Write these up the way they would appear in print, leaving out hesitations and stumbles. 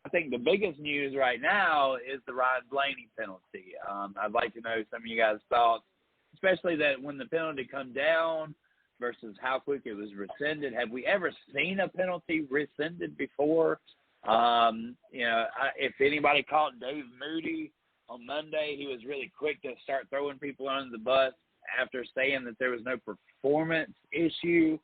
think the biggest news right now is the Ryan Blaney penalty. I'd like to know some of you guys' thoughts, especially that when the penalty come down versus how quick it was rescinded. Have we ever seen a penalty rescinded before? If anybody caught Dave Moody on Monday, he was really quick to start throwing people under the bus after saying that there was no performance issue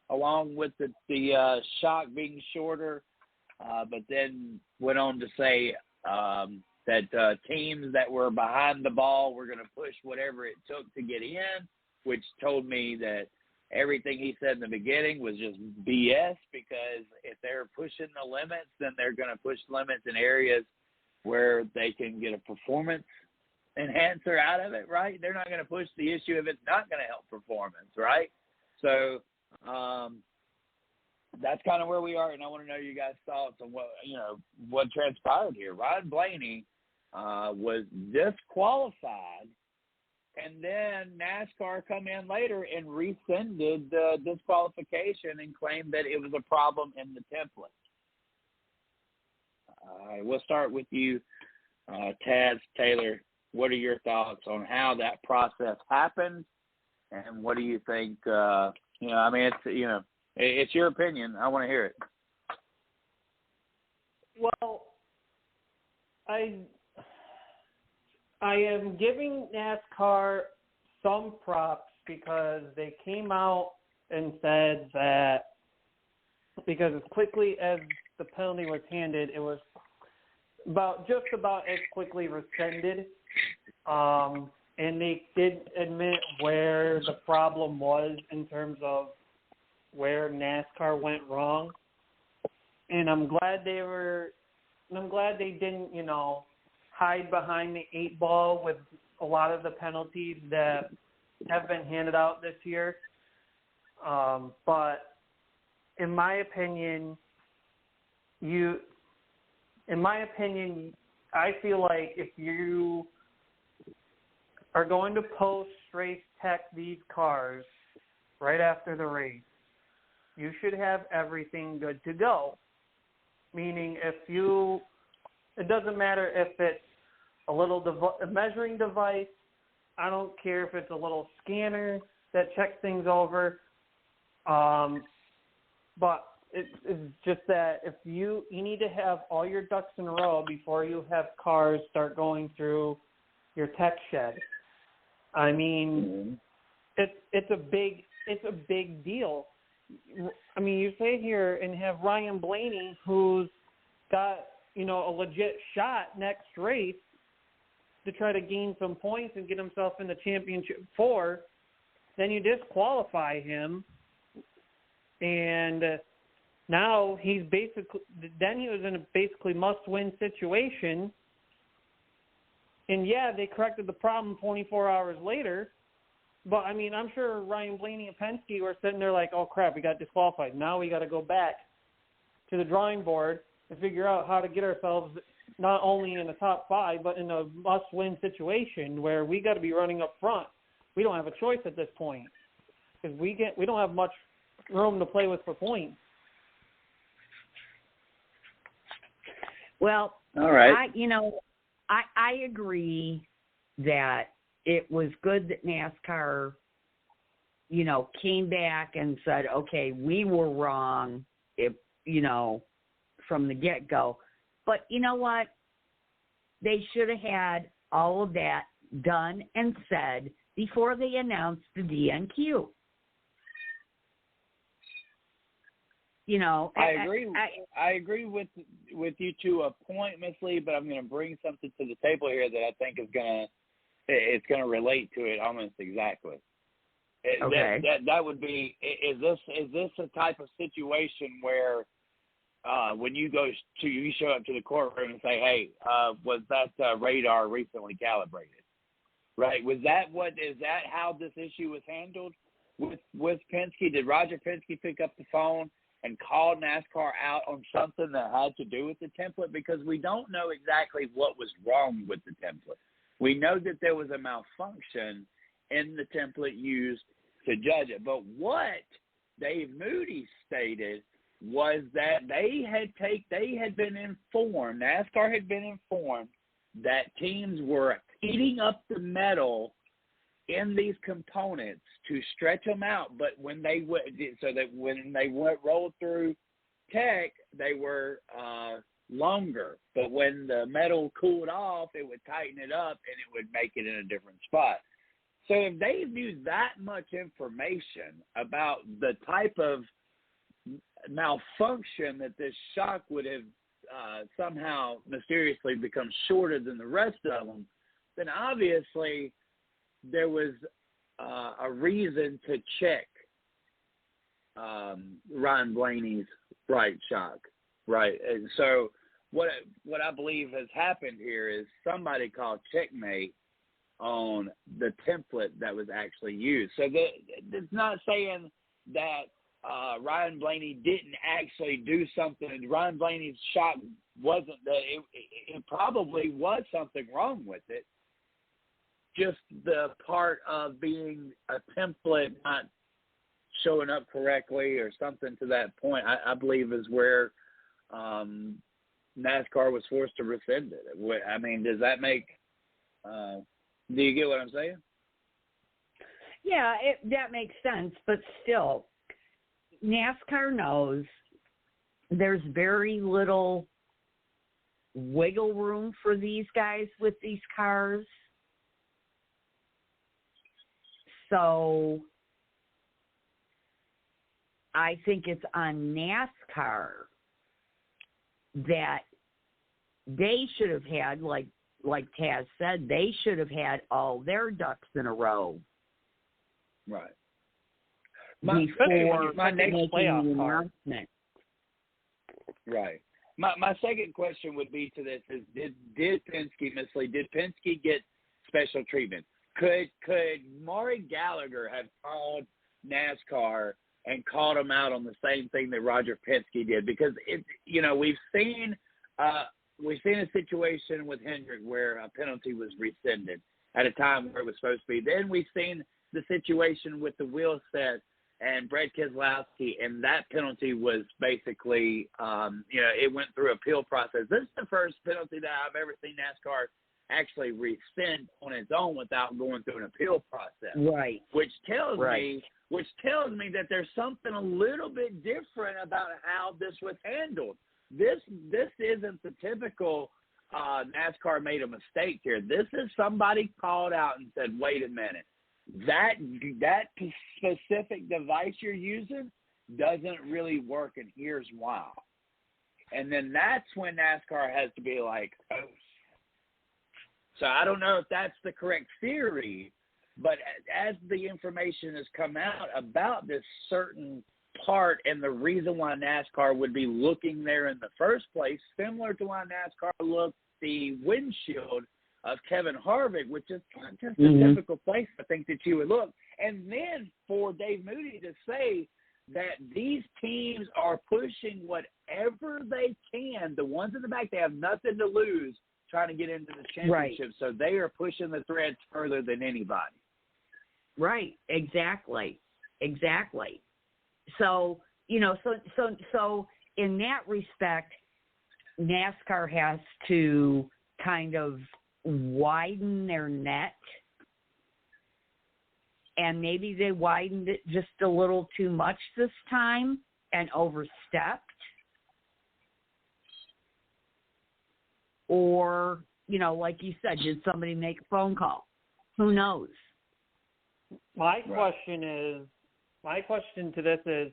along with the shock being shorter, but then went on to say that teams that were behind the ball were going to push whatever it took to get in, which told me that everything he said in the beginning was just BS, because if they're pushing the limits, then they're going to push limits in areas where they can get a performance enhancer out of it, right? They're not going to push the issue if it's not going to help performance, right? So that's kind of where we are, and I want to know you guys' thoughts on what transpired here. Ryan Blaney was disqualified, and then NASCAR come in later and rescinded the disqualification and claimed that it was a problem in the template. We'll start with you, Taz Taylor. What are your thoughts on how that process happened, and what do you think? It's your opinion. I want to hear it. Well, I am giving NASCAR some props because they came out and said that because as quickly as the penalty was handed, it was just about as quickly rescinded. And they did admit where the problem was in terms of where NASCAR went wrong. And I'm glad they didn't, hide behind the 8 ball with a lot of the penalties that have been handed out this year. But in my opinion, I feel like if you are going to post-race tech these cars right after the race, you should have everything good to go. Meaning it doesn't matter if it's a little a measuring device. I don't care if it's a little scanner that checks things over. But it's just that if you need to have all your ducks in a row before you have cars start going through your tech shed. I mean, it's a big deal. I mean, you sit here and have Ryan Blaney, who's got, a legit shot next race to try to gain some points and get himself in the championship 4. Then you disqualify him, and now he was in a basically must-win situation. And yeah, they corrected the problem 24 hours later. But, I mean, I'm sure Ryan Blaney and Penske were sitting there like, oh, crap, we got disqualified. Now we got to go back to the drawing board and figure out how to get ourselves not only in the top 5, but in a must-win situation where we got to be running up front. We don't have a choice at this point because we don't have much room to play with for points. Well, all right. I agree that it was good that NASCAR, came back and said, okay, we were wrong, from the get-go. But you know what? They should have had all of that done and said before they announced the DNQ. I agree with you to a point, Miss Lee, but I'm going to bring something to the table here that I think is going to relate to it almost exactly. Okay. That would be, is this a type of situation where when you show up to the courtroom and say, hey, was that radar recently calibrated? Right? Is that how this issue was handled with Penske? Did Roger Penske pick up the phone and call NASCAR out on something that had to do with the template? Because we don't know exactly what was wrong with the template. We know that there was a malfunction in the template used to judge it. But what Dave Moody stated was that NASCAR had been informed that teams were heating up the metal in these components to stretch them out, but when they rolled through tech, they were longer. But when the metal cooled off, it would tighten it up and it would make it in a different spot. So if they knew that much information about the type of malfunction that this shock would have somehow mysteriously become shorter than the rest of them, then obviously there was a reason to check Ryan Blaney's right shock, right? And so what I believe has happened here is somebody called checkmate on the template that was actually used. So it's not saying that Ryan Blaney didn't actually do something. Ryan Blaney's shock wasn't that it probably was something wrong with it. Just the part of being a template not showing up correctly or something to that point, I believe is where NASCAR was forced to rescind it. I mean, does that make do you get what I'm saying? Yeah, that makes sense, but still, NASCAR knows there's very little wiggle room for these guys with these cars. So I think it's on NASCAR that they should have had, like Taz said, they should have had all their ducks in a row. Right. Before my next playoff car. Right. My second question would be to this is did Penske mislead? Did Penske get special treatment? Could Maury Gallagher have called NASCAR and called him out on the same thing that Roger Penske did? Because we've seen a situation with Hendrick where a penalty was rescinded at a time where it was supposed to be. Then we've seen the situation with the wheel set and Brad Keselowski, and that penalty was basically, it went through appeal process. This is the first penalty that I've ever seen NASCAR actually rescind on its own without going through an appeal process. Right. Which tells me that there's something a little bit different about how this was handled. This isn't the typical NASCAR made a mistake here. This is somebody called out and said, wait a minute, that specific device you're using doesn't really work, and here's why. And then that's when NASCAR has to be like, oh. So I don't know if that's the correct theory, but as the information has come out about this certain part and the reason why NASCAR would be looking there in the first place, similar to why NASCAR looked the windshield of Kevin Harvick, which is not just a typical place I think that you would look. And then for Dave Moody to say that these teams are pushing whatever they can, the ones in the back, they have nothing to lose trying to get into the championship. Right. So they are pushing the threads further than anybody. Right. Exactly. So, so in that respect, NASCAR has to kind of widen their net, and maybe they widened it just a little too much this time and overstepped. Or, like you said, did somebody make a phone call? Who knows? My question to this is,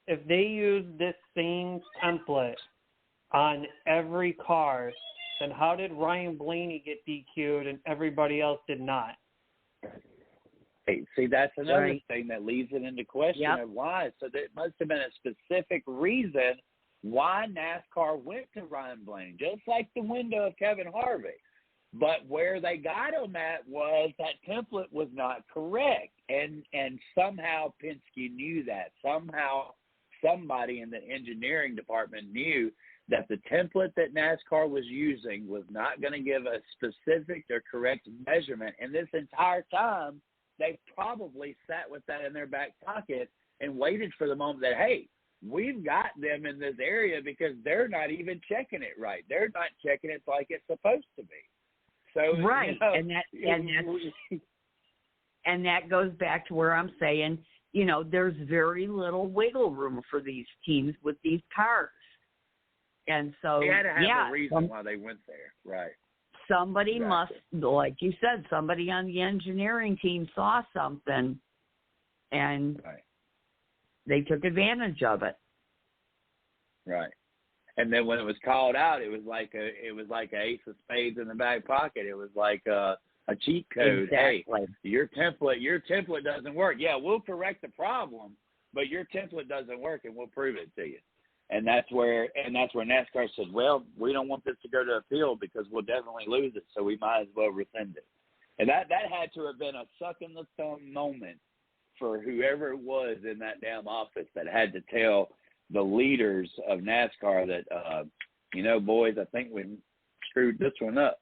if they use this same template on every car, then how did Ryan Blaney get DQ'd and everybody else did not? Hey, see, that's another thing that leaves it into question of why. So there must have been a specific reason why NASCAR went to Ryan Blaney, just like the window of Kevin Harvick. But where they got him at was that template was not correct. And somehow Penske knew that. Somehow somebody in the engineering department knew that the template that NASCAR was using was not going to give a specific or correct measurement. And this entire time, they probably sat with that in their back pocket and waited for the moment that, hey, we've got them in this area because they're not even checking it right. They're not checking it like it's supposed to be. So right, and that goes back to where I'm saying, there's very little wiggle room for these teams with these cars. And so, they had to have a reason why they went there, right? Somebody must, like you said, somebody on the engineering team saw something, and they took advantage of it. Right. And then when it was called out, it was like an ace of spades in the back pocket. It was like a cheat code. Exactly. Hey, your template doesn't work. Yeah, we'll correct the problem, but your template doesn't work, and we'll prove it to you. And that's where NASCAR said, well, we don't want this to go to appeal because we'll definitely lose it, so we might as well rescind it. And that had to have been a suck in the thumb moment for whoever it was in that damn office that had to tell the leaders of NASCAR that, boys, I think we screwed this one up.